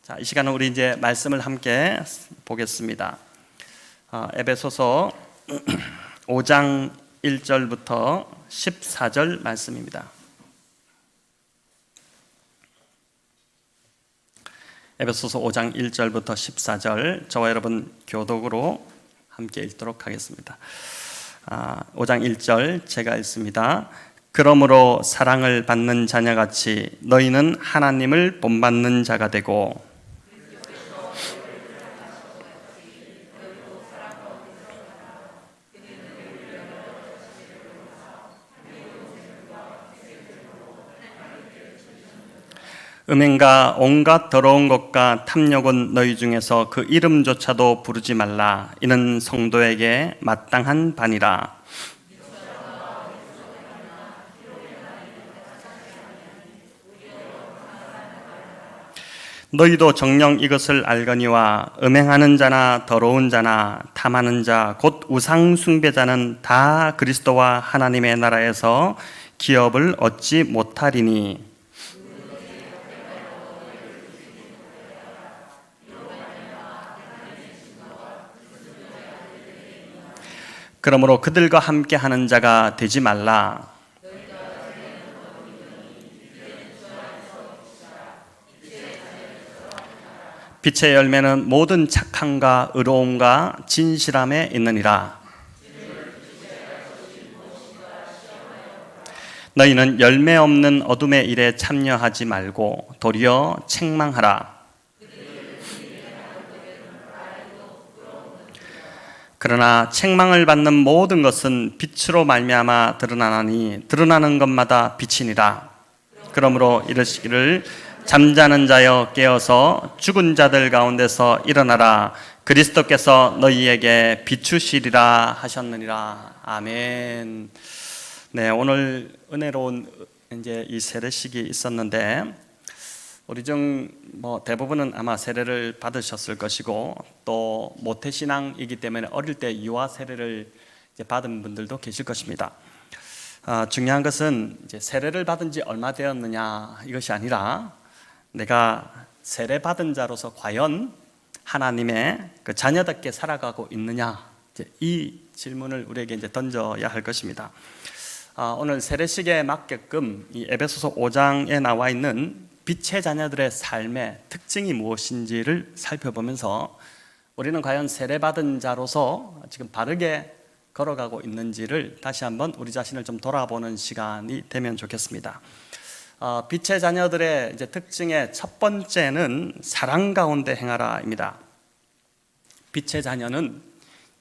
자, 이 시간은 우리 이제 말씀을 함께 보겠습니다. 에베소서 5장 1절부터 14절 말씀입니다. 에베소서 5장 1절부터 14절, 저와 여러분 교독으로 함께 읽도록 하겠습니다. 5장 1절 제가 읽습니다. 그러므로 사랑을 받는 자녀같이 너희는 하나님을 본받는 자가 되고 음행과 온갖 더러운 것과 탐욕은 너희 중에서 그 이름조차도 부르지 말라. 이는 성도에게 마땅한 바니라. 너희도 정녕 이것을 알거니와 음행하는 자나 더러운 자나 탐하는 자 곧 우상 숭배자는 다 그리스도와 하나님의 나라에서 기업을 얻지 못하리니 그러므로 그들과 함께 하는 자가 되지 말라. 빛의 열매는 모든 착함과 의로움과 진실함에 있느니라. 너희는 열매 없는 어둠의 일에 참여하지 말고 도리어 책망하라. 그러나 책망을 받는 모든 것은 빛으로 말미암아 드러나나니 드러나는 것마다 빛이니라. 그러므로 이르시기를 잠자는 자여 깨어서 죽은 자들 가운데서 일어나라. 그리스도께서 너희에게 비추시리라 하셨느니라. 아멘. 네, 오늘 은혜로운 이제 이 세례식이 있었는데 우리 중 대부분은 아마 세례를 받으셨을 것이고 또 모태신앙이기 때문에 어릴 때 유아 세례를 이제 받은 분들도 계실 것입니다. 중요한 것은 이제 세례를 받은 지 얼마 되었느냐 이것이 아니라 내가 세례 받은 자로서 과연 하나님의 그 자녀답게 살아가고 있느냐, 이제 이 질문을 우리에게 이제 던져야 할 것입니다. 오늘 세례식에 맞게끔 이 에베소서 5장에 나와 있는 빛의 자녀들의 삶의 특징이 무엇인지를 살펴보면서 우리는 과연 세례받은 자로서 지금 바르게 걸어가고 있는지를 다시 한번 우리 자신을 좀 돌아보는 시간이 되면 좋겠습니다. 빛의 자녀들의 이제 특징의 첫 번째는 사랑 가운데 행하라입니다. 빛의 자녀는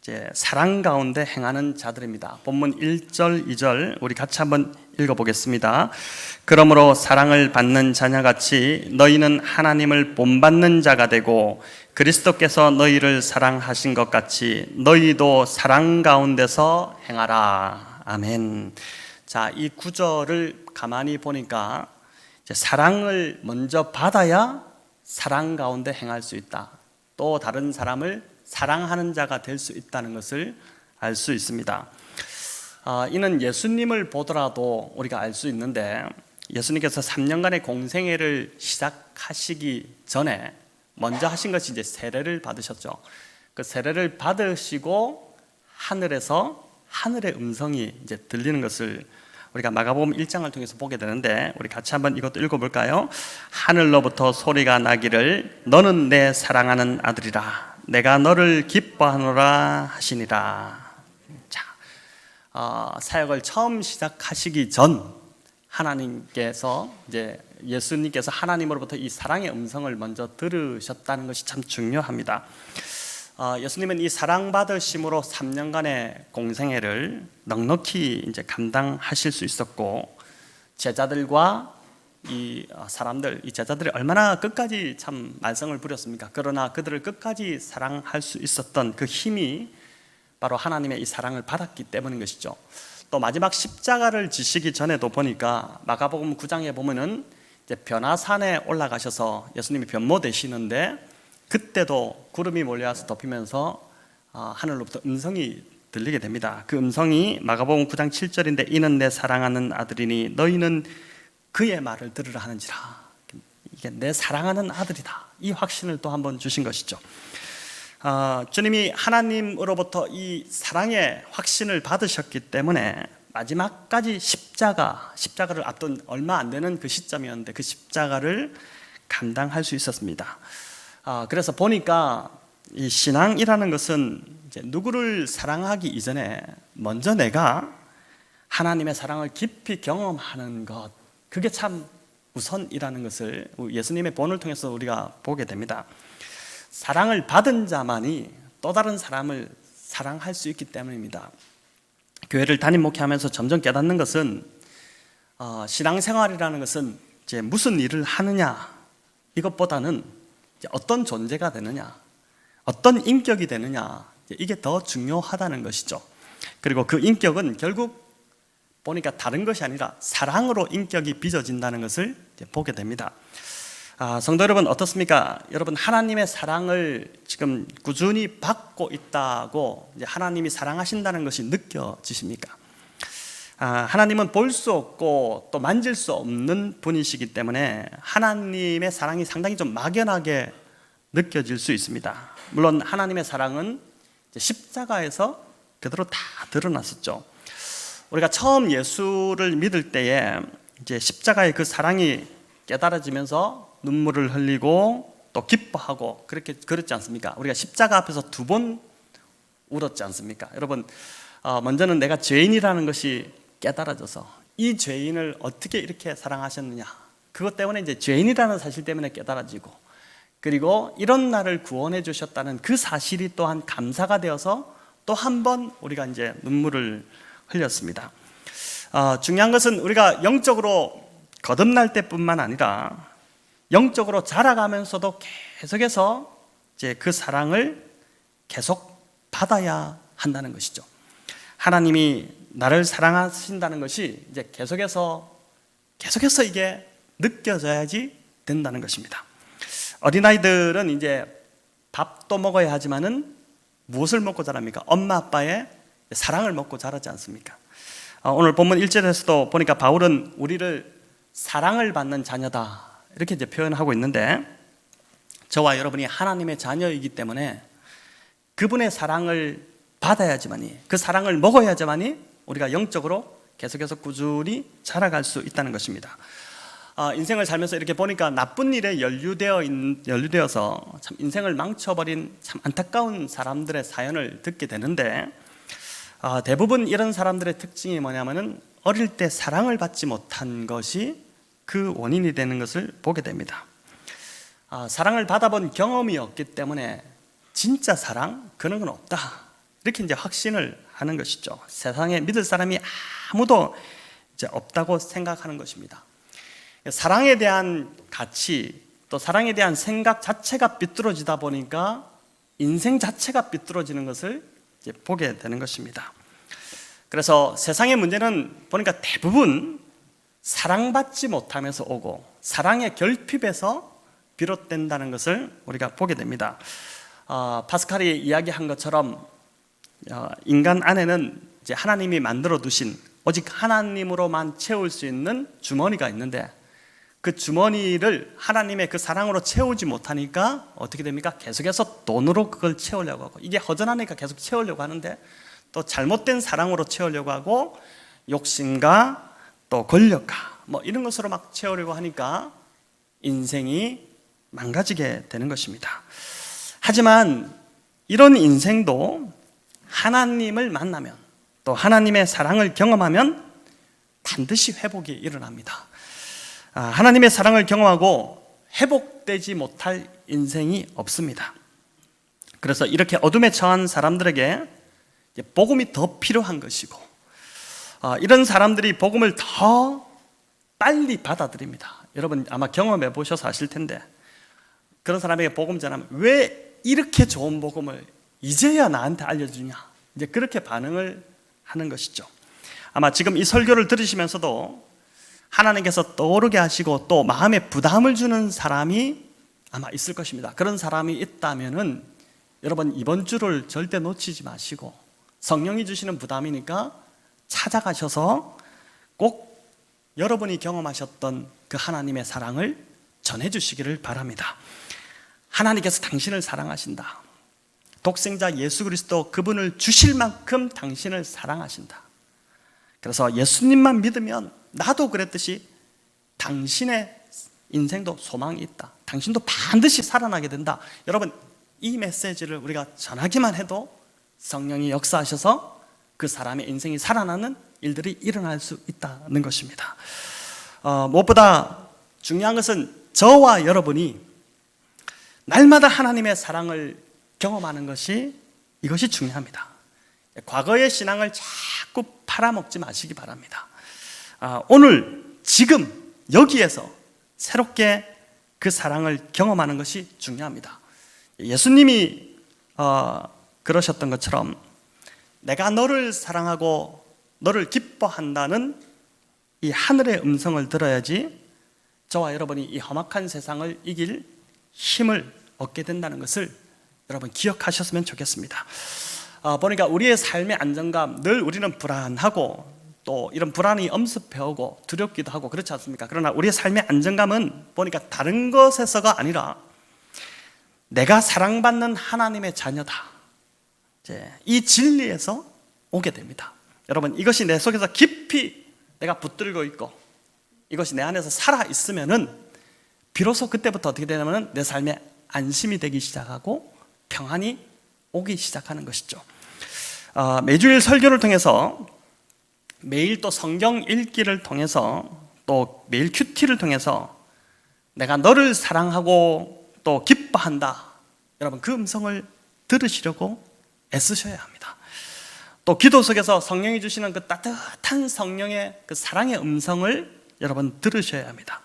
이제 사랑 가운데 행하는 자들입니다. 본문 1절, 2절 우리 같이 한번 읽어보겠습니다. 그러므로 사랑을 받는 자녀같이 너희는 하나님을 본받는 자가 되고 그리스도께서 너희를 사랑하신 것 같이 너희도 사랑 가운데서 행하라. 아멘. 자, 이 구절을 가만히 보니까 이제 사랑을 먼저 받아야 사랑 가운데 행할 수 있다. 또 다른 사람을 사랑하는 자가 될 수 있다는 것을 알 수 있습니다. 이는 예수님을 보더라도 우리가 알 수 있는데 예수님께서 3년간의 공생애를 시작하시기 전에 먼저 하신 것이 이제 세례를 받으셨죠. 그 세례를 받으시고 하늘에서 하늘의 음성이 이제 들리는 것을 우리가 마가복음 1장을 통해서 보게 되는데 우리 같이 한번 이것도 읽어볼까요? 하늘로부터 소리가 나기를 너는 내 사랑하는 아들이라 내가 너를 기뻐하노라 하시니라. 자, 사역을 처음 시작하시기 전 하나님께서 이제 예수님께서 하나님으로부터 이 사랑의 음성을 먼저 들으셨다는 것이 참 중요합니다. 예수님은 이 사랑받으심으로 3년간의 공생애를 넉넉히 이제 감당하실 수 있었고 제자들과 이 사람들, 이 제자들이 얼마나 끝까지 참 말썽을 부렸습니까? 그러나 그들을 끝까지 사랑할 수 있었던 그 힘이 바로 하나님의 이 사랑을 받았기 때문인 것이죠. 또 마지막 십자가를 지시기 전에도 보니까 마가복음 9장에 보면은 이제 변화산에 올라가셔서 예수님이 변모되시는데 그때도 구름이 몰려와서 덮이면서 하늘로부터 음성이 들리게 됩니다. 그 음성이 마가복음 9장 7절인데 이는 내 사랑하는 아들이니 너희는 그의 말을 들으라 하는지라. 이게 내 사랑하는 아들이다. 이 확신을 또 한번 주신 것이죠. 주님이 하나님으로부터 이 사랑의 확신을 받으셨기 때문에 마지막까지 십자가를 앞둔 얼마 안 되는 그 시점이었는데 그 십자가를 감당할 수 있었습니다. 그래서 보니까 이 신앙이라는 것은 이제 누구를 사랑하기 이전에 먼저 내가 하나님의 사랑을 깊이 경험하는 것, 그게 참 우선이라는 것을 예수님의 본을 통해서 우리가 보게 됩니다. 사랑을 받은 자만이 또 다른 사람을 사랑할 수 있기 때문입니다. 교회를 담임 목회하면서 점점 깨닫는 것은 신앙생활이라는 것은 이제 무슨 일을 하느냐 이것보다는 이제 어떤 존재가 되느냐, 어떤 인격이 되느냐, 이게 더 중요하다는 것이죠. 그리고 그 인격은 결국 보니까 다른 것이 아니라 사랑으로 인격이 빚어진다는 것을 보게 됩니다. 성도 여러분 어떻습니까? 여러분 하나님의 사랑을 지금 꾸준히 받고 있다고 이제 하나님이 사랑하신다는 것이 느껴지십니까? 하나님은 볼 수 없고 또 만질 수 없는 분이시기 때문에 하나님의 사랑이 상당히 좀 막연하게 느껴질 수 있습니다. 물론 하나님의 사랑은 십자가에서 그대로 다 드러났었죠. 우리가 처음 예수를 믿을 때에 이제 십자가의 그 사랑이 깨달아지면서 눈물을 흘리고 또 기뻐하고 그랬지 않습니까? 우리가 십자가 앞에서 2번 울었지 않습니까? 여러분 먼저는 내가 죄인이라는 것이 깨달아져서 이 죄인을 어떻게 이렇게 사랑하셨느냐, 그것 때문에 이제 죄인이라는 사실 때문에 깨달아지고, 그리고 이런 나를 구원해 주셨다는 그 사실이 또한 감사가 되어서 또 한 번 우리가 이제 눈물을 흘렸습니다. 중요한 것은 우리가 영적으로 거듭날 때뿐만 아니라 영적으로 자라가면서도 계속해서 이제 그 사랑을 계속 받아야 한다는 것이죠. 하나님이 나를 사랑하신다는 것이 이제 계속해서 이게 느껴져야지 된다는 것입니다. 어린아이들은 이제 밥도 먹어야 하지만은 무엇을 먹고 자랍니까? 엄마 아빠의 사랑을 먹고 자라지 않습니까? 오늘 본문 1절에서도 보니까 바울은 우리를 사랑을 받는 자녀다 이렇게 이제 표현하고 있는데, 저와 여러분이 하나님의 자녀이기 때문에 그분의 사랑을 받아야지만이, 그 사랑을 먹어야지만이 우리가 영적으로 계속해서 꾸준히 자라갈 수 있다는 것입니다. 인생을 살면서 이렇게 보니까 나쁜 일에 연루되어서 참 인생을 망쳐버린 참 안타까운 사람들의 사연을 듣게 되는데, 대부분 이런 사람들의 특징이 뭐냐면은 어릴 때 사랑을 받지 못한 것이 그 원인이 되는 것을 보게 됩니다. 사랑을 받아본 경험이 없기 때문에 진짜 사랑 그런 건 없다, 이렇게 이제 확신을 하는 것이죠. 세상에 믿을 사람이 아무도 이제 없다고 생각하는 것입니다. 사랑에 대한 가치, 또 사랑에 대한 생각 자체가 삐뚤어지다 보니까 인생 자체가 삐뚤어지는 것을 이제 보게 되는 것입니다. 그래서 세상의 문제는 보니까 대부분 사랑받지 못하면서 오고 사랑의 결핍에서 비롯된다는 것을 우리가 보게 됩니다. 파스칼이 이야기한 것처럼 인간 안에는 이제 하나님이 만들어 두신 오직 하나님으로만 채울 수 있는 주머니가 있는데, 그 주머니를 하나님의 그 사랑으로 채우지 못하니까 어떻게 됩니까? 계속해서 돈으로 그걸 채우려고 하고, 이게 허전하니까 계속 채우려고 하는데 또 잘못된 사랑으로 채우려고 하고, 욕심과 또 권력과 뭐 이런 것으로 막 채우려고 하니까 인생이 망가지게 되는 것입니다. 하지만 이런 인생도 하나님을 만나면, 또 하나님의 사랑을 경험하면 반드시 회복이 일어납니다. 하나님의 사랑을 경험하고 회복되지 못할 인생이 없습니다. 그래서 이렇게 어둠에 처한 사람들에게 복음이 더 필요한 것이고, 이런 사람들이 복음을 더 빨리 받아들입니다. 여러분 아마 경험해 보셔서 아실 텐데, 그런 사람에게 복음 전하면 왜 이렇게 좋은 복음을 이제야 나한테 알려주냐, 이제 그렇게 반응을 하는 것이죠. 아마 지금 이 설교를 들으시면서도 하나님께서 떠오르게 하시고 또 마음에 부담을 주는 사람이 아마 있을 것입니다. 그런 사람이 있다면은 여러분 이번 주를 절대 놓치지 마시고, 성령이 주시는 부담이니까 찾아가셔서 꼭 여러분이 경험하셨던 그 하나님의 사랑을 전해주시기를 바랍니다. 하나님께서 당신을 사랑하신다. 독생자 예수 그리스도 그분을 주실 만큼 당신을 사랑하신다. 그래서 예수님만 믿으면 나도 그랬듯이 당신의 인생도 소망이 있다. 당신도 반드시 살아나게 된다. 여러분, 이 메시지를 우리가 전하기만 해도 성령이 역사하셔서 그 사람의 인생이 살아나는 일들이 일어날 수 있다는 것입니다. 무엇보다 중요한 것은 저와 여러분이 날마다 하나님의 사랑을 경험하는 것이, 이것이 중요합니다. 과거의 신앙을 자꾸 팔아먹지 마시기 바랍니다. 오늘 지금 여기에서 새롭게 그 사랑을 경험하는 것이 중요합니다. 예수님이 그러셨던 것처럼 내가 너를 사랑하고 너를 기뻐한다는 이 하늘의 음성을 들어야지 저와 여러분이 이 험악한 세상을 이길 힘을 얻게 된다는 것을 여러분 기억하셨으면 좋겠습니다. 보니까 우리의 삶의 안정감, 늘 우리는 불안하고 또 이런 불안이 엄습해오고 두렵기도 하고 그렇지 않습니까? 그러나 우리의 삶의 안정감은 보니까 다른 것에서가 아니라 내가 사랑받는 하나님의 자녀다, 이 진리에서 오게 됩니다. 여러분, 이것이 내 속에서 깊이 내가 붙들고 있고 이것이 내 안에서 살아있으면은 비로소 그때부터 어떻게 되냐면 내 삶에 안심이 되기 시작하고 평안이 오기 시작하는 것이죠. 매주일 설교를 통해서, 매일 또 성경 읽기를 통해서, 또 매일 큐티를 통해서 내가 너를 사랑하고 또 기뻐한다, 여러분 그 음성을 들으시려고 애쓰셔야 합니다. 또 기도 속에서 성령이 주시는 그 따뜻한 성령의 그 사랑의 음성을 여러분 들으셔야 합니다.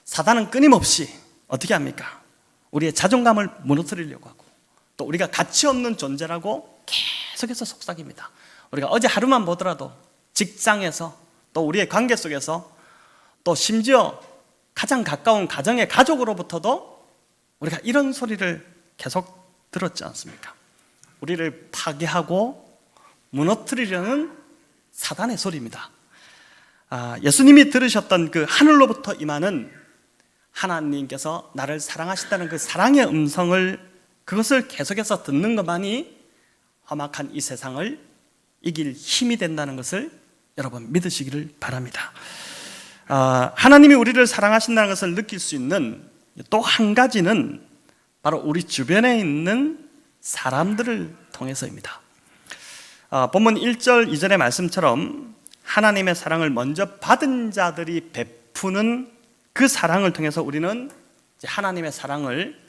사단은 끊임없이 어떻게 합니까? 우리의 자존감을 무너뜨리려고 하고 또 우리가 가치 없는 존재라고 계속해서 속삭입니다. 우리가 어제 하루만 보더라도 직장에서 또 우리의 관계 속에서 또 심지어 가장 가까운 가정의 가족으로부터도 우리가 이런 소리를 계속 들었지 않습니까? 우리를 파괴하고 무너뜨리려는 사단의 소리입니다. 예수님이 들으셨던 그 하늘로부터 임하는 하나님께서 나를 사랑하신다는 그 사랑의 음성을, 그것을 계속해서 듣는 것만이 험악한 이 세상을 이길 힘이 된다는 것을 여러분 믿으시기를 바랍니다. 하나님이 우리를 사랑하신다는 것을 느낄 수 있는 또 한 가지는 바로 우리 주변에 있는 사람들을 통해서입니다. 본문 1절 2절의 말씀처럼 하나님의 사랑을 먼저 받은 자들이 베푸는 그 사랑을 통해서 우리는 하나님의 사랑을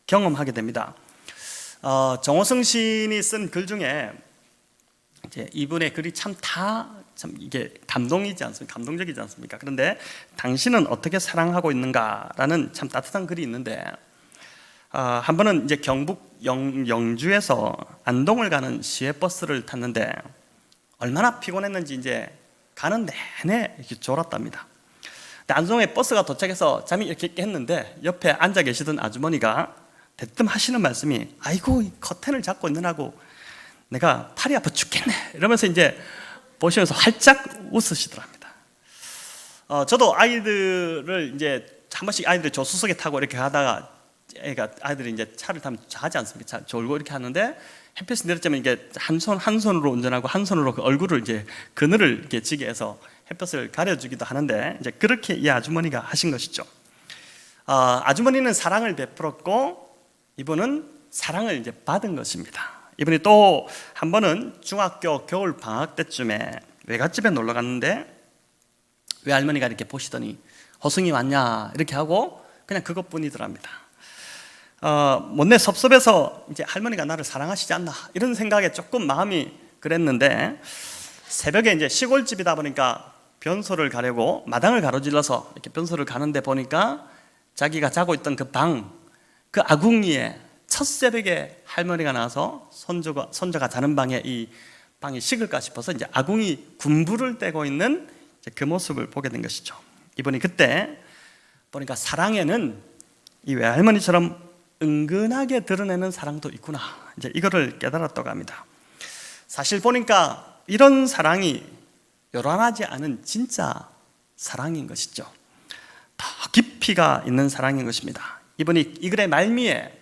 경험하게 됩니다. 정호성 시인이 쓴 글 중에 이분의 글이 참 이게 감동적이지 않습니까? 그런데 당신은 어떻게 사랑하고 있는가라는 참 따뜻한 글이 있는데, 한 번은 경북 영주에서 안동을 가는 시외버스를 탔는데 얼마나 피곤했는지 가는 내내 이렇게 졸았답니다. 근데 안동에 버스가 도착해서 잠이 이렇게 깼는데 옆에 앉아 계시던 아주머니가 대뜸 하시는 말씀이, 아이고 이 커튼을 잡고 있느라고 내가 팔이 아파 죽겠네, 이러면서 보시면서 활짝 웃으시더랍니다. 저도 아이들을 한 번씩 아이들 조수석에 타고 이렇게 가다가 아이들이 차를 타면 자지 않습니까? 졸고 이렇게 하는데 햇빛이 내렸자면 한 손으로 운전하고 한 손으로 그 얼굴을 그늘을 이렇게 지게 해서 햇볕을 가려주기도 하는데 그렇게 이 아주머니가 하신 것이죠. 아주머니는 사랑을 베풀었고 이분은 사랑을 받은 것입니다. 이분이 또 한 번은 중학교 겨울 방학 때쯤에 외갓집에 놀러 갔는데 외할머니가 이렇게 보시더니 허승이 왔냐 이렇게 하고 그냥 그것뿐이더랍니다. 못내 섭섭해서 할머니가 나를 사랑하시지 않나 이런 생각에 조금 마음이 그랬는데, 새벽에 시골집이다 보니까 변소를 가려고 마당을 가로질러서 이렇게 변소를 가는데 보니까 자기가 자고 있던 그 아궁이에 첫 새벽에 할머니가 나와서 손자가 자는 방에 이 방이 식을까 싶어서 아궁이 군불을 떼고 있는 그 모습을 보게 된 것이죠. 이분이 그때 보니까 사랑에는 이 외할머니처럼 은근하게 드러내는 사랑도 있구나, 이거를 깨달았다고 합니다. 사실 보니까 이런 사랑이 요란하지 않은 진짜 사랑인 것이죠. 더 깊이가 있는 사랑인 것입니다. 이분이 이 글의 말미에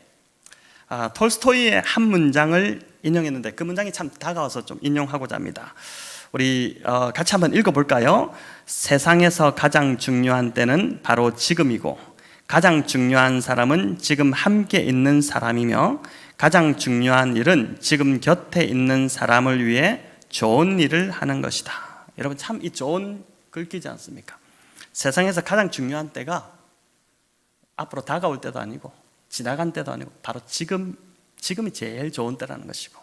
톨스토이의 한 문장을 인용했는데 그 문장이 참 다가와서 좀 인용하고자 합니다. 우리 같이 한번 읽어볼까요? 세상에서 가장 중요한 때는 바로 지금이고 가장 중요한 사람은 지금 함께 있는 사람이며 가장 중요한 일은 지금 곁에 있는 사람을 위해 좋은 일을 하는 것이다. 여러분 참 이 좋은 글귀지 않습니까? 세상에서 가장 중요한 때가 앞으로 다가올 때도 아니고 지나간 때도 아니고 바로 지금이 제일 좋은 때라는 것이고,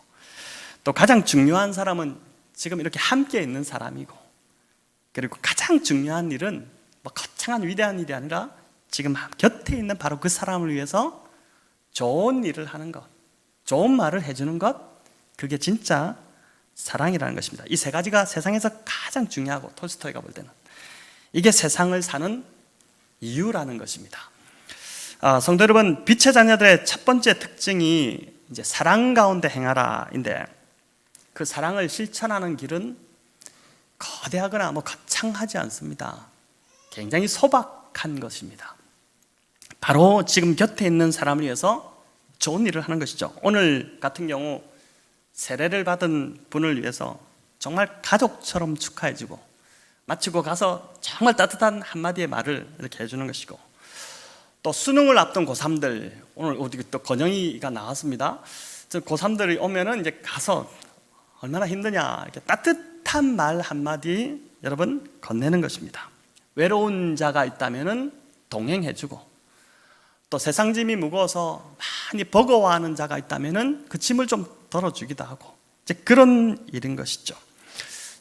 또 가장 중요한 사람은 지금 이렇게 함께 있는 사람이고, 그리고 가장 중요한 일은 뭐 거창한 위대한 일이 아니라 지금 곁에 있는 바로 그 사람을 위해서 좋은 일을 하는 것, 좋은 말을 해주는 것, 그게 진짜 사랑이라는 것입니다. 이 세 가지가 세상에서 가장 중요하고 톨스토이가 볼 때는 이게 세상을 사는 이유라는 것입니다. 성도 여러분, 빛의 자녀들의 첫 번째 특징이 이제 사랑 가운데 행하라인데, 그 사랑을 실천하는 길은 거대하거나 뭐 거창하지 않습니다. 굉장히 소박한 것입니다. 바로 지금 곁에 있는 사람을 위해서 좋은 일을 하는 것이죠. 오늘 같은 경우 세례를 받은 분을 위해서 정말 가족처럼 축하해주고 마치고 가서 정말 따뜻한 한마디의 말을 이렇게 해주는 것이고, 또 수능을 앞둔 고3들, 오늘 어디 또 건영이가 나왔습니다. 저 고3들이 오면은 이제 가서 얼마나 힘드냐 이렇게 따뜻한 말 한마디 여러분 건네는 것입니다. 외로운 자가 있다면은 동행해주고, 또 세상 짐이 무거워서 많이 버거워하는 자가 있다면은 그 짐을 좀 덜어주기도 하고, 이제 그런 일인 것이죠.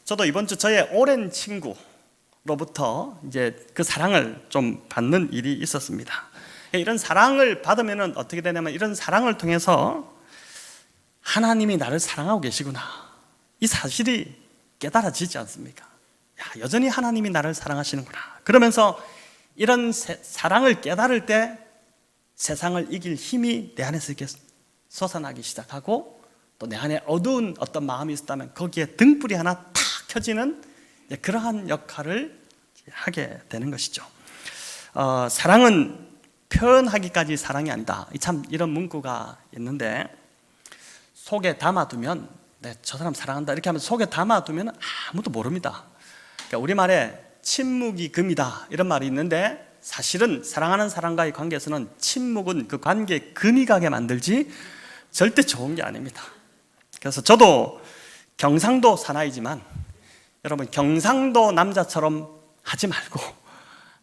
저도 이번 주 저의 오랜 친구로부터 이제 그 사랑을 좀 받는 일이 있었습니다. 이런 사랑을 받으면 어떻게 되냐면, 이런 사랑을 통해서 하나님이 나를 사랑하고 계시구나, 이 사실이 깨달아지지 않습니까? 여전히 하나님이 나를 사랑하시는구나. 그러면서 이런 사랑을 깨달을 때 세상을 이길 힘이 내 안에서 이렇게 솟아나기 시작하고, 또 내 안에 어두운 어떤 마음이 있었다면 거기에 등불이 하나 탁 켜지는 그러한 역할을 하게 되는 것이죠. 사랑은 표현하기까지 사랑이 아니다, 참 이런 문구가 있는데, 속에 담아두면 저 사람 사랑한다 이렇게 하면 속에 담아두면 아무도 모릅니다. 그러니까 우리말에 침묵이 금이다 이런 말이 있는데, 사실은 사랑하는 사람과의 관계에서는 침묵은 그 관계에 금이 가게 만들지 절대 좋은 게 아닙니다. 그래서 저도 경상도 사나이지만 여러분, 경상도 남자처럼 하지 말고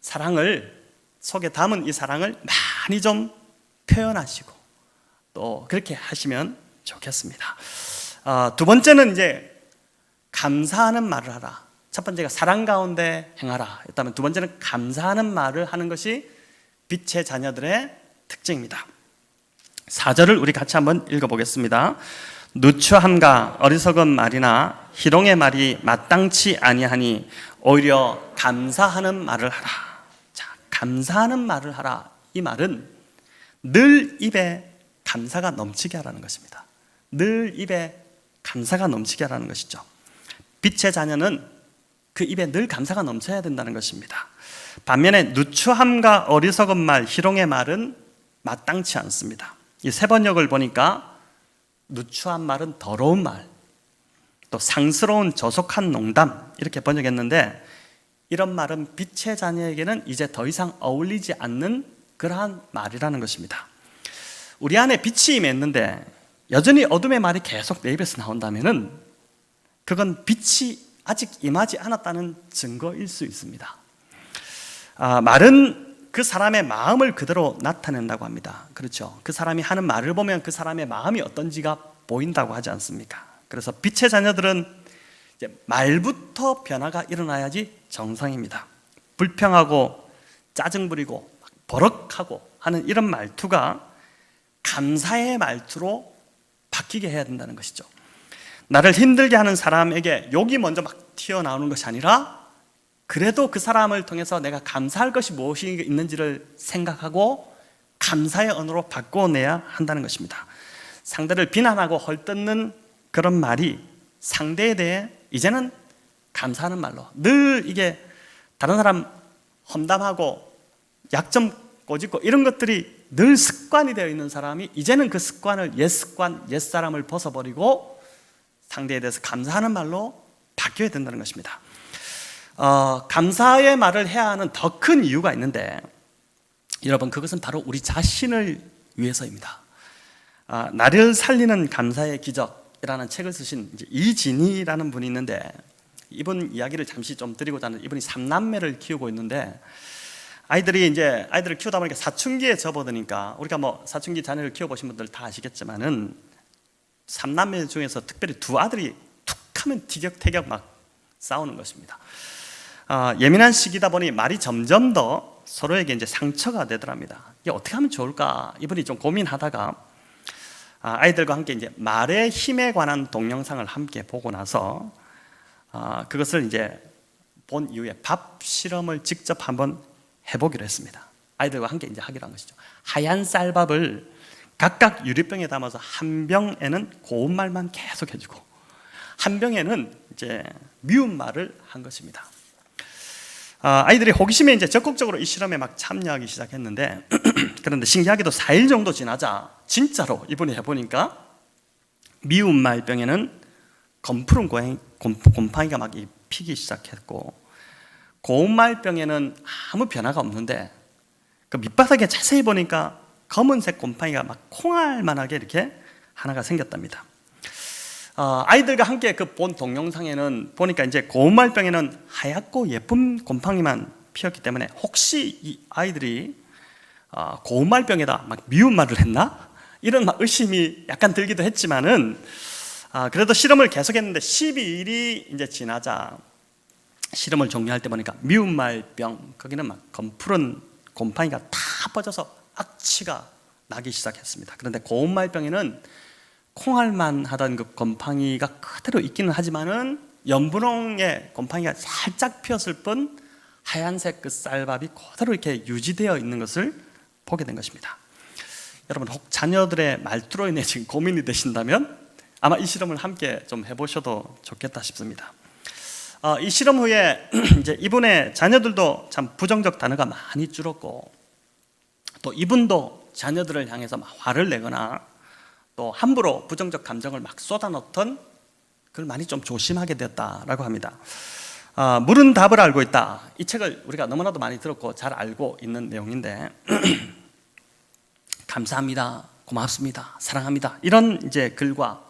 사랑을, 속에 담은 이 사랑을 많이 좀 표현하시고 또 그렇게 하시면 좋겠습니다. 두 번째는 이제 감사하는 말을 하라. 첫 번째가 사랑 가운데 행하라 했다면, 두 번째는 감사하는 말을 하는 것이 빛의 자녀들의 특징입니다. 4절을 우리 같이 한번 읽어보겠습니다. 누추함과 어리석은 말이나 희롱의 말이 마땅치 아니하니 오히려 감사하는 말을 하라. 자, 감사하는 말을 하라. 이 말은 늘 입에 감사가 넘치게 하라는 것입니다. 늘 입에 감사가 넘치게 하라는 것이죠. 빛의 자녀는 그 입에 늘 감사가 넘쳐야 된다는 것입니다. 반면에 누추함과 어리석은 말, 희롱의 말은 마땅치 않습니다. 이 세 번역을 보니까 누추한 말은 더러운 말, 또 상스러운 저속한 농담 이렇게 번역했는데, 이런 말은 빛의 자녀에게는 이제 더 이상 어울리지 않는 그러한 말이라는 것입니다. 우리 안에 빛이 임했는데 여전히 어둠의 말이 계속 내 입에서 나온다면은 그건 빛이 아직 임하지 않았다는 증거일 수 있습니다. 말은 그 사람의 마음을 그대로 나타낸다고 합니다. 그렇죠? 그 사람이 하는 말을 보면 그 사람의 마음이 어떤지가 보인다고 하지 않습니까? 그래서 빛의 자녀들은 이제 말부터 변화가 일어나야지 정상입니다. 불평하고 짜증 부리고 버럭하고 하는 이런 말투가 감사의 말투로 바뀌게 해야 된다는 것이죠. 나를 힘들게 하는 사람에게 욕이 먼저 막 튀어나오는 것이 아니라, 그래도 그 사람을 통해서 내가 감사할 것이 무엇이 있는지를 생각하고 감사의 언어로 바꿔내야 한다는 것입니다. 상대를 비난하고 헐뜯는 그런 말이 상대에 대해 이제는 감사하는 말로, 늘 이게 다른 사람 험담하고 약점 꼬집고 이런 것들이 늘 습관이 되어 있는 사람이 이제는 그 습관을 옛 습관, 옛 사람을 벗어버리고 상대에 대해서 감사하는 말로 바뀌어야 된다는 것입니다. 감사의 말을 해야 하는 더 큰 이유가 있는데, 여러분, 그것은 바로 우리 자신을 위해서입니다. 나를 살리는 감사의 기적이라는 책을 쓰신 이진희라는 분이 있는데, 이분 이야기를 잠시 좀 드리고자 하는, 이분이 3남매를 키우고 있는데, 아이들을 키우다 보니까 사춘기에 접어드니까, 우리가 뭐 사춘기 자녀를 키워보신 분들 다 아시겠지만은 3남매 중에서 특별히 두 아들이 툭 하면 티격태격 막 싸우는 것입니다. 예민한 시기다 보니 말이 점점 더 서로에게 이제 상처가 되더랍니다. 이게 어떻게 하면 좋을까? 이분이 좀 고민하다가 아이들과 함께 이제 말의 힘에 관한 동영상을 함께 보고 나서 그것을 이제 본 이후에 밥 실험을 직접 한번 해보기로 했습니다. 아이들과 함께 이제 하기로 한 것이죠. 하얀 쌀밥을 각각 유리병에 담아서 한 병에는 고운 말만 계속 해주고, 한 병에는 이제 미운 말을 한 것입니다. 아이들이 호기심에 이제 적극적으로 이 실험에 막 참여하기 시작했는데, 그런데 신기하게도 4일 정도 지나자 진짜로 이분이 해보니까 미운 말병에는 검푸른 곰팡이가 막 피기 시작했고, 고운 말병에는 아무 변화가 없는데 그 밑바닥에 자세히 보니까 검은색 곰팡이가 막 콩알만하게 이렇게 하나가 생겼답니다. 아이들과 함께 그 본 동영상에는 보니까 이제 고운 말병에는 하얗고 예쁜 곰팡이만 피었기 때문에 혹시 이 아이들이 고운 말병에다 막 미운 말을 했나? 이런 막 의심이 약간 들기도 했지만은 그래도 실험을 계속했는데 12일이 이제 지나자 실험을 종료할 때 보니까 미운 말병, 거기는 막 검푸른 곰팡이가 다 퍼져서 악취가 나기 시작했습니다. 그런데 고운 말병에는 콩알만 하던 그 곰팡이가 그대로 있기는 하지만은 연분홍의 곰팡이가 살짝 피었을 뿐 하얀색 그 쌀밥이 그대로 이렇게 유지되어 있는 것을 보게 된 것입니다. 여러분, 혹 자녀들의 말투로 인해 지금 고민이 되신다면 아마 이 실험을 함께 좀 해보셔도 좋겠다 싶습니다. 이 실험 후에 이제 이분의 자녀들도 참 부정적 단어가 많이 줄었고, 또 이분도 자녀들을 향해서 막 화를 내거나 또 함부로 부정적 감정을 막 쏟아놓던 그걸 많이 좀 조심하게 되었다라고 합니다. 물은 답을 알고 있다. 이 책을 우리가 너무나도 많이 들었고 잘 알고 있는 내용인데 감사합니다, 고맙습니다, 사랑합니다, 이런 이제 글과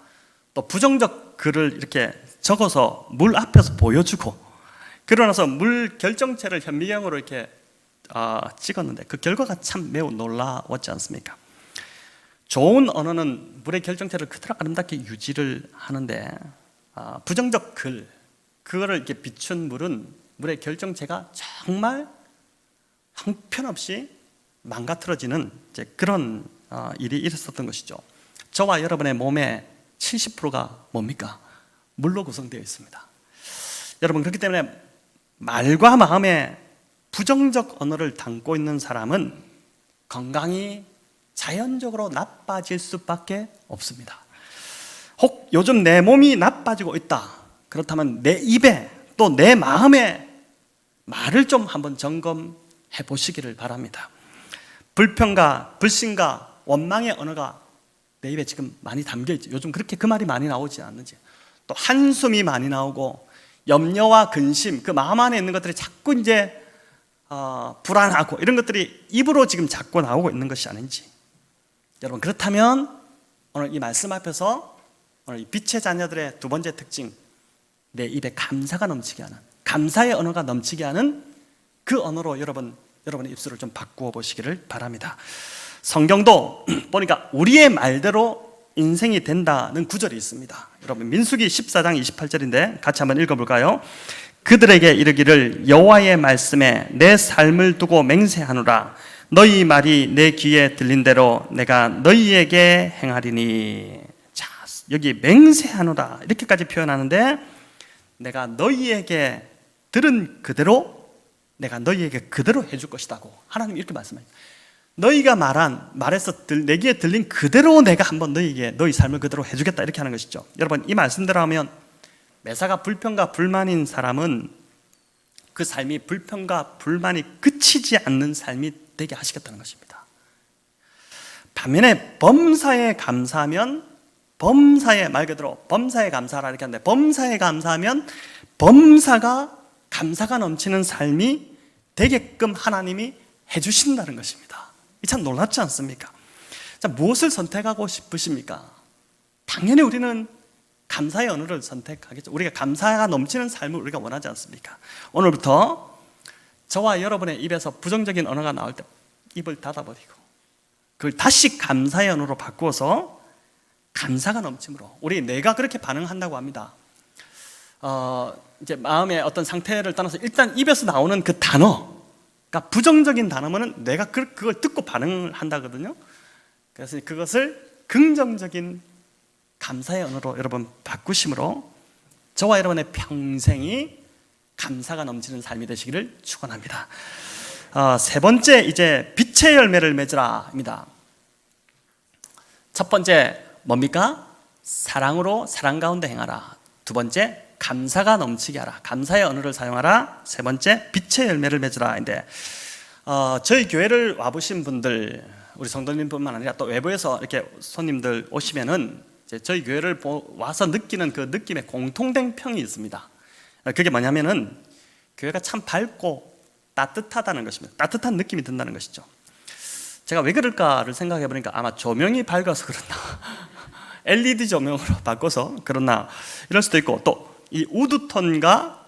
또 부정적 글을 이렇게 적어서 물 앞에서 보여주고, 그러나서 물 결정체를 현미경으로 이렇게 찍었는데 그 결과가 참 매우 놀라웠지 않습니까? 좋은 언어는 물의 결정체를 그대로 아름답게 유지를 하는데 부정적 글, 그거를 이렇게 비춘 물은 물의 결정체가 정말 형편없이 망가뜨려지는 이제 그런 일이 있었던 것이죠. 저와 여러분의 몸의 70%가 뭡니까? 물로 구성되어 있습니다. 여러분, 그렇기 때문에 말과 마음에 부정적 언어를 담고 있는 사람은 건강이 자연적으로 나빠질 수밖에 없습니다. 혹 요즘 내 몸이 나빠지고 있다, 그렇다면 내 입에 또 내 마음에 말을 좀 한번 점검해 보시기를 바랍니다. 불평과 불신과 원망의 언어가 내 입에 지금 많이 담겨 있죠. 요즘 그렇게 그 말이 많이 나오지 않는지, 또 한숨이 많이 나오고 염려와 근심, 그 마음 안에 있는 것들이 자꾸 이제 불안하고 이런 것들이 입으로 지금 자꾸 나오고 있는 것이 아닌지, 여러분, 그렇다면 오늘 이 말씀 앞에서 오늘 이 빛의 자녀들의 두 번째 특징, 내 입에 감사가 넘치게 하는, 감사의 언어가 넘치게 하는 그 언어로 여러분의 입술을 좀 바꾸어 보시기를 바랍니다. 성경도 보니까 우리의 말대로 인생이 된다는 구절이 있습니다. 여러분, 민수기 14장 28절인데 같이 한번 읽어볼까요? 그들에게 이르기를 여호와의 말씀에 내 삶을 두고 맹세하노라. 너희 말이 내 귀에 들린 대로 내가 너희에게 행하리니. 자, 여기 맹세하노라 이렇게까지 표현하는데, 내가 너희에게 들은 그대로 내가 너희에게 그대로 해줄 것이다고 하나님이 이렇게 말씀해요. 너희가 말해서 내 귀에 들린 그대로 내가 한번 너희에게 너희 삶을 그대로 해주겠다, 이렇게 하는 것이죠. 여러분, 이 말씀대로 하면 매사가 불평과 불만인 사람은 그 삶이 불평과 불만이 그치지 않는 삶이 되게 하시겠다는 것입니다. 반면에 범사에 감사하면, 범사에, 말 그대로 범사에 감사하라 이렇게 하는데, 범사에 감사하면 범사가 감사가 넘치는 삶이 되게끔 하나님이 해주신다는 것입니다. 이 참 놀랍지 않습니까? 자, 무엇을 선택하고 싶으십니까? 당연히 우리는 감사의 언어를 선택하겠죠. 우리가 감사가 넘치는 삶을 우리가 원하지 않습니까? 오늘부터 저와 여러분의 입에서 부정적인 언어가 나올 때 입을 닫아버리고 그걸 다시 감사의 언어로 바꾸어서 감사가 넘침으로, 우리 뇌가 그렇게 반응한다고 합니다. 이제 마음의 어떤 상태를 떠나서 일단 입에서 나오는 그 단어가 부정적인 단어면은 뇌가 그걸 듣고 반응을 한다거든요. 그래서 그것을 긍정적인 감사의 언어로 여러분 바꾸심으로 저와 여러분의 평생이 감사가 넘치는 삶이 되시기를 축원합니다. 세 번째, 이제 빛의 열매를 맺으라입니다. 첫 번째 뭡니까? 사랑으로 사랑 가운데 행하라. 두 번째, 감사가 넘치게 하라. 감사의 언어를 사용하라. 세 번째, 빛의 열매를 맺으라인데, 저희 교회를 와보신 분들, 우리 성도님뿐만 아니라 또 외부에서 이렇게 손님들 오시면은 이제 저희 교회를 와서 느끼는 그 느낌의 공통된 평이 있습니다. 그게 뭐냐면은 교회가 참 밝고 따뜻하다는 것입니다. 따뜻한 느낌이 든다는 것이죠. 제가 왜 그럴까를 생각해 보니까 아마 조명이 밝아서 그렇나, LED 조명으로 바꿔서 그렇나 이럴 수도 있고, 또 이 우드톤과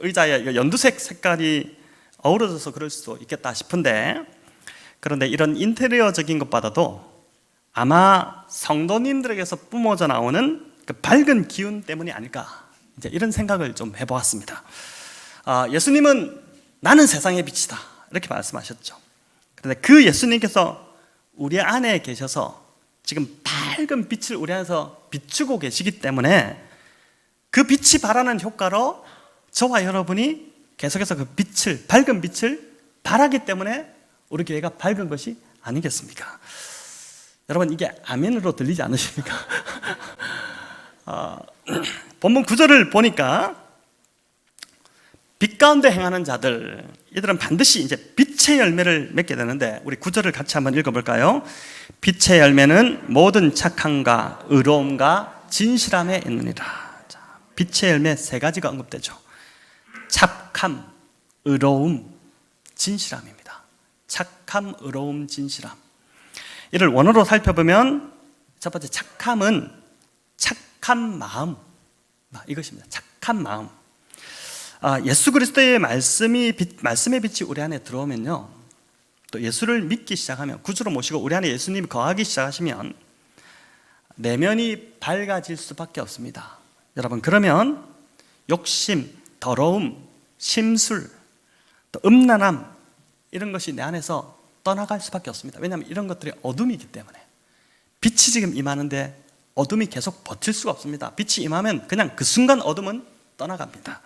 의자의 연두색 색깔이 어우러져서 그럴 수도 있겠다 싶은데, 그런데 이런 인테리어적인 것보다도 아마 성도님들에게서 뿜어져 나오는 그 밝은 기운 때문이 아닐까, 이제 이런 생각을 좀 해보았습니다. 예수님은 나는 세상의 빛이다 이렇게 말씀하셨죠. 그런데 그 예수님께서 우리 안에 계셔서 지금 밝은 빛을 우리 안에서 비추고 계시기 때문에 그 빛이 발하는 효과로 저와 여러분이 계속해서 그 빛을, 밝은 빛을 발하기 때문에 우리 교회가 밝은 것이 아니겠습니까? 여러분, 이게 아멘으로 들리지 않으십니까? 본문 9절을 보니까 빛 가운데 행하는 자들, 이들은 반드시 이제 빛의 열매를 맺게 되는데, 우리 9절을 같이 한번 읽어볼까요? 빛의 열매는 모든 착함과 의로움과 진실함에 있느니라. 자, 빛의 열매 세 가지가 언급되죠. 착함, 의로움, 진실함입니다. 착함, 의로움, 진실함. 이를 원어로 살펴보면 첫 번째 착함은 착한 마음, 이것입니다. 착한 마음. 예수 그리스도의 말씀의 빛이 우리 안에 들어오면요, 또 예수를 믿기 시작하면, 구주로 모시고 우리 안에 예수님이 거하기 시작하시면 내면이 밝아질 수밖에 없습니다. 여러분, 그러면 욕심, 더러움, 심술, 또 음란함, 이런 것이 내 안에서 떠나갈 수밖에 없습니다. 왜냐하면 이런 것들이 어둠이기 때문에. 빛이 지금 임하는데 어둠이 계속 버틸 수가 없습니다. 빛이 임하면 그냥 그 순간 어둠은 떠나갑니다.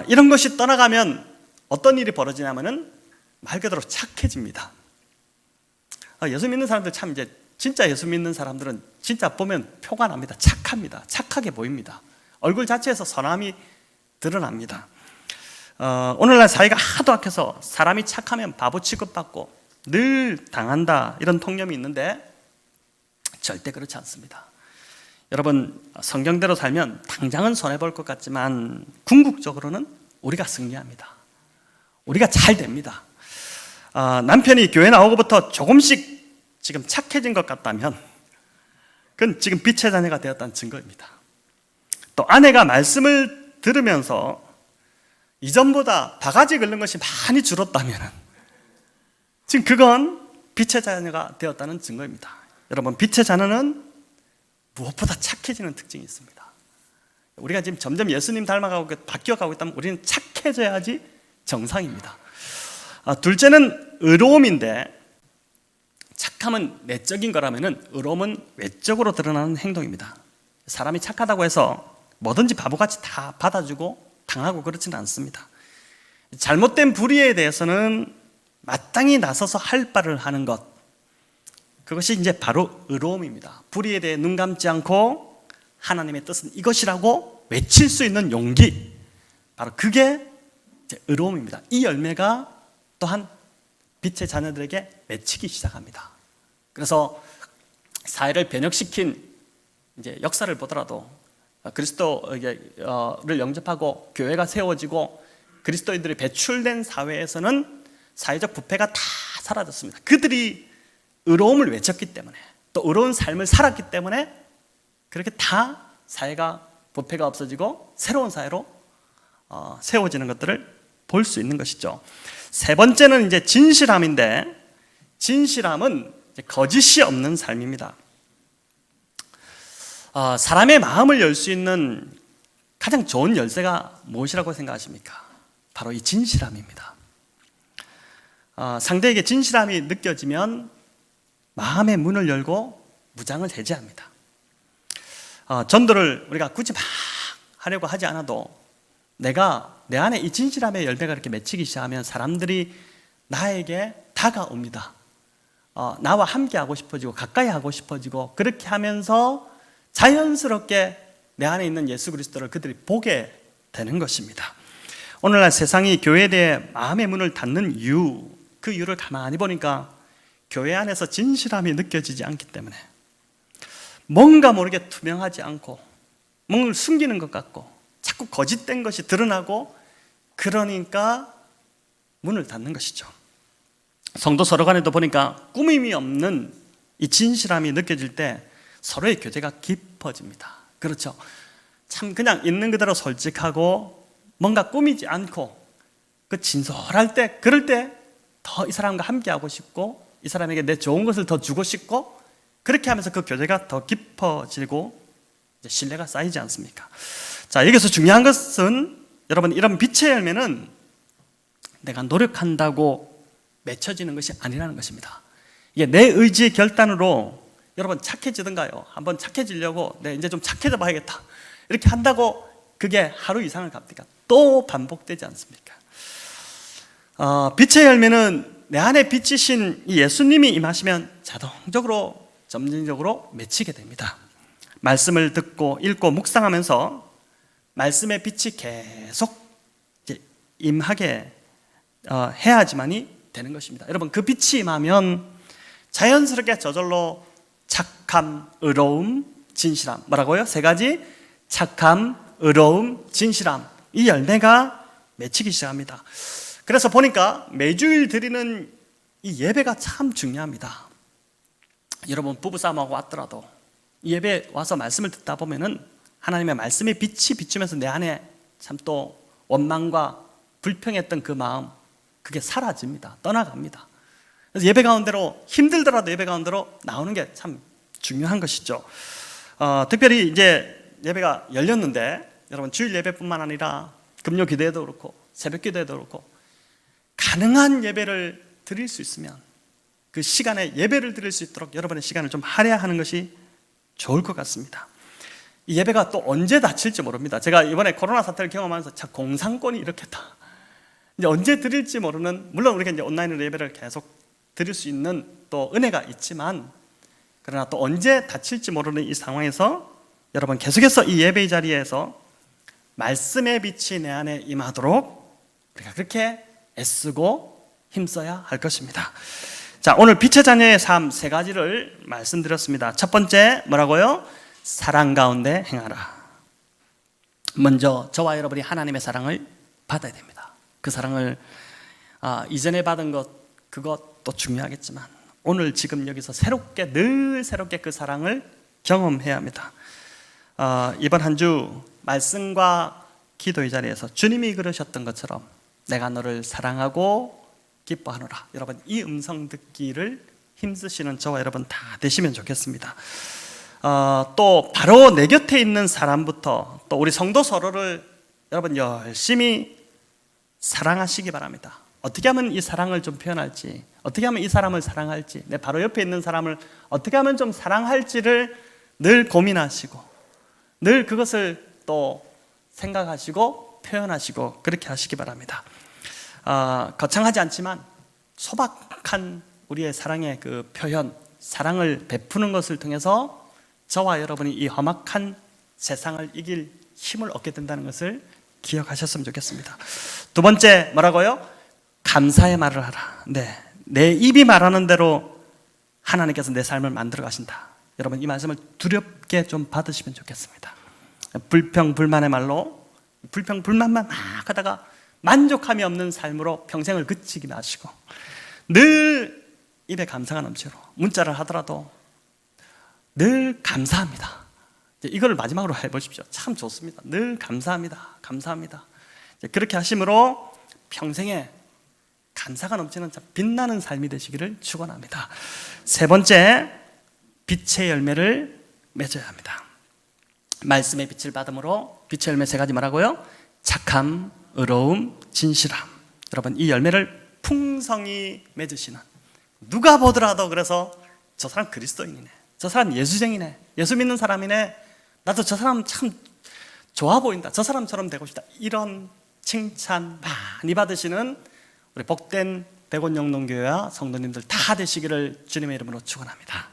이런 것이 떠나가면 어떤 일이 벌어지냐면은 말 그대로 착해집니다. 예수 믿는 사람들 참, 이제 진짜 예수 믿는 사람들은 진짜 보면 표가 납니다. 착합니다. 착하게 보입니다. 얼굴 자체에서 선함이 드러납니다. 오늘날 사회가 하도 악해서 사람이 착하면 바보 취급받고 늘 당한다, 이런 통념이 있는데 절대 그렇지 않습니다. 여러분, 성경대로 살면 당장은 손해볼 것 같지만 궁극적으로는 우리가 승리합니다. 우리가 잘 됩니다. 남편이 교회 나오고부터 조금씩 지금 착해진 것 같다면 그건 지금 빛의 자녀가 되었다는 증거입니다. 또 아내가 말씀을 들으면서 이전보다 바가지 긁는 것이 많이 줄었다면 지금 그건 빛의 자녀가 되었다는 증거입니다. 여러분, 빛의 자녀는 무엇보다 착해지는 특징이 있습니다. 우리가 지금 점점 예수님 닮아가고 바뀌어가고 있다면 우리는 착해져야지 정상입니다. 둘째는 의로움인데, 착함은 내적인 거라면 의로움은 외적으로 드러나는 행동입니다. 사람이 착하다고 해서 뭐든지 바보같이 다 받아주고 당하고 그렇지는 않습니다. 잘못된 불의에 대해서는 마땅히 나서서 할 바를 하는 것, 그것이 이제 바로 의로움입니다. 불의에 대해 눈 감지 않고 하나님의 뜻은 이것이라고 외칠 수 있는 용기, 바로 그게 이제 의로움입니다. 이 열매가 또한 빛의 자녀들에게 맺히기 시작합니다. 그래서 사회를 변혁시킨 이제 역사를 보더라도 그리스도를 영접하고 교회가 세워지고 그리스도인들이 배출된 사회에서는 사회적 부패가 다 사라졌습니다. 그들이 의로움을 외쳤기 때문에, 또 의로운 삶을 살았기 때문에 그렇게 다 사회가 부패가 없어지고 새로운 사회로 세워지는 것들을 볼 수 있는 것이죠. 세 번째는 이제 진실함인데, 진실함은 이제 거짓이 없는 삶입니다. 사람의 마음을 열 수 있는 가장 좋은 열쇠가 무엇이라고 생각하십니까? 바로 이 진실함입니다. 상대에게 진실함이 느껴지면 마음의 문을 열고 무장을 해제합니다. 전도를 우리가 굳이 막 하려고 하지 않아도 내가 내 안에 이 진실함의 열매가 이렇게 맺히기 시작하면 사람들이 나에게 다가옵니다. 나와 함께 하고 싶어지고 가까이 하고 싶어지고, 그렇게 하면서 자연스럽게 내 안에 있는 예수 그리스도를 그들이 보게 되는 것입니다. 오늘날 세상이 교회에 대해 마음의 문을 닫는 이유, 그 이유를 가만히 보니까 교회 안에서 진실함이 느껴지지 않기 때문에, 뭔가 모르게 투명하지 않고 뭔가를 숨기는 것 같고 자꾸 거짓된 것이 드러나고, 그러니까 문을 닫는 것이죠. 성도 서로 간에도 보니까 꾸밈이 없는 이 진실함이 느껴질 때 서로의 교제가 깊어집니다. 그렇죠. 참 그냥 있는 그대로 솔직하고 뭔가 꾸미지 않고 그 진솔할 때, 그럴 때 더 이 사람과 함께하고 싶고 이 사람에게 내 좋은 것을 더 주고 싶고, 그렇게 하면서 그 교제가 더 깊어지고 이제 신뢰가 쌓이지 않습니까? 자, 여기서 중요한 것은 여러분, 이런 빛의 열매는 내가 노력한다고 맺혀지는 것이 아니라는 것입니다. 이게 내 의지의 결단으로 여러분 착해지던가요? 한번 착해지려고 이제 좀 착해져 봐야겠다 이렇게 한다고 그게 하루 이상을 갑니까? 또 반복되지 않습니까? 빛의 열매는 내 안에 빛이신 이 예수님이 임하시면 자동적으로 점진적으로 맺히게 됩니다. 말씀을 듣고 읽고 묵상하면서 말씀의 빛이 계속 임하게 해야지만이 되는 것입니다. 여러분, 그 빛이 임하면 자연스럽게 저절로 착함, 의로움, 진실함, 뭐라고요? 세 가지: 착함, 의로움, 진실함, 이 열매가 맺히기 시작합니다. 그래서 보니까 매주일 드리는 이 예배가 참 중요합니다. 여러분, 부부싸움하고 왔더라도 이 예배 와서 말씀을 듣다 보면은 하나님의 말씀의 빛이 비추면서 내 안에 참 또 원망과 불평했던 그 마음, 그게 사라집니다. 떠나갑니다. 그래서 예배 가운데로, 힘들더라도 예배 가운데로 나오는 게 참 중요한 것이죠. 특별히 이제 예배가 열렸는데, 여러분, 주일 예배뿐만 아니라 금요 기도회도 그렇고 새벽 기도회도 그렇고 가능한 예배를 드릴 수 있으면 그 시간에 예배를 드릴 수 있도록 여러분의 시간을 좀 할애하는 것이 좋을 것 같습니다. 이 예배가 또 언제 닫힐지 모릅니다. 제가 이번에 코로나 사태를 경험하면서 참 공산권이 이렇겠다, 이제 언제 드릴지 모르는, 물론 우리가 이제 온라인으로 예배를 계속 드릴 수 있는 또 은혜가 있지만, 그러나 또 언제 닫힐지 모르는 이 상황에서 여러분 계속해서 이 예배의 자리에서 말씀의 빛이 내 안에 임하도록 우리가 그렇게 애쓰고 힘써야 할 것입니다. 자, 오늘 빛의 자녀의 삶 세 가지를 말씀드렸습니다. 첫 번째 뭐라고요? 사랑 가운데 행하라. 먼저 저와 여러분이 하나님의 사랑을 받아야 됩니다. 그 사랑을 이전에 받은 것, 그것도 중요하겠지만 오늘 지금 여기서 늘 새롭게 그 사랑을 경험해야 합니다. 이번 한 주 말씀과 기도의 자리에서 주님이 그러셨던 것처럼 내가 너를 사랑하고 기뻐하노라, 여러분 이 음성 듣기를 힘쓰시는 저와 여러분 다 되시면 좋겠습니다. 또 바로 내 곁에 있는 사람부터 또 우리 성도 서로를 여러분 열심히 사랑하시기 바랍니다. 어떻게 하면 이 사랑을 좀 표현할지, 어떻게 하면 이 사람을 사랑할지, 내 바로 옆에 있는 사람을 어떻게 하면 좀 사랑할지를 늘 고민하시고 늘 그것을 또 생각하시고 표현하시고 그렇게 하시기 바랍니다. 거창하지 않지만 소박한 우리의 사랑의 그 표현, 사랑을 베푸는 것을 통해서 저와 여러분이 이 험악한 세상을 이길 힘을 얻게 된다는 것을 기억하셨으면 좋겠습니다. 두 번째 뭐라고요? 감사의 말을 하라. 네, 내 입이 말하는 대로 하나님께서 내 삶을 만들어 가신다. 여러분 이 말씀을 두렵게 좀 받으시면 좋겠습니다. 불평불만의 말로 불평불만만 막 하다가 만족함이 없는 삶으로 평생을 그치지 마시고 늘 입에 감사가 넘치도록 문자를 하더라도 늘 감사합니다. 이걸 마지막으로 해보십시오. 참 좋습니다. 늘 감사합니다. 감사합니다. 그렇게 하심으로 평생에 감사가 넘치는 빛나는 삶이 되시기를 축원합니다. 세 번째, 빛의 열매를 맺어야 합니다. 말씀의 빛을 받음으로 빛의 열매 세 가지 뭐라고요? 착함, 의로움, 진실함. 여러분 이 열매를 풍성히 맺으시는, 누가 보더라도 그래서 저 사람 그리스도인이네, 저 사람 예수쟁이네, 예수 믿는 사람이네, 나도 저 사람 참 좋아 보인다, 저 사람처럼 되고 싶다, 이런 칭찬 많이 받으시는 우리 복된 백원영농교회와 성도님들 다 되시기를 주님의 이름으로 축원합니다.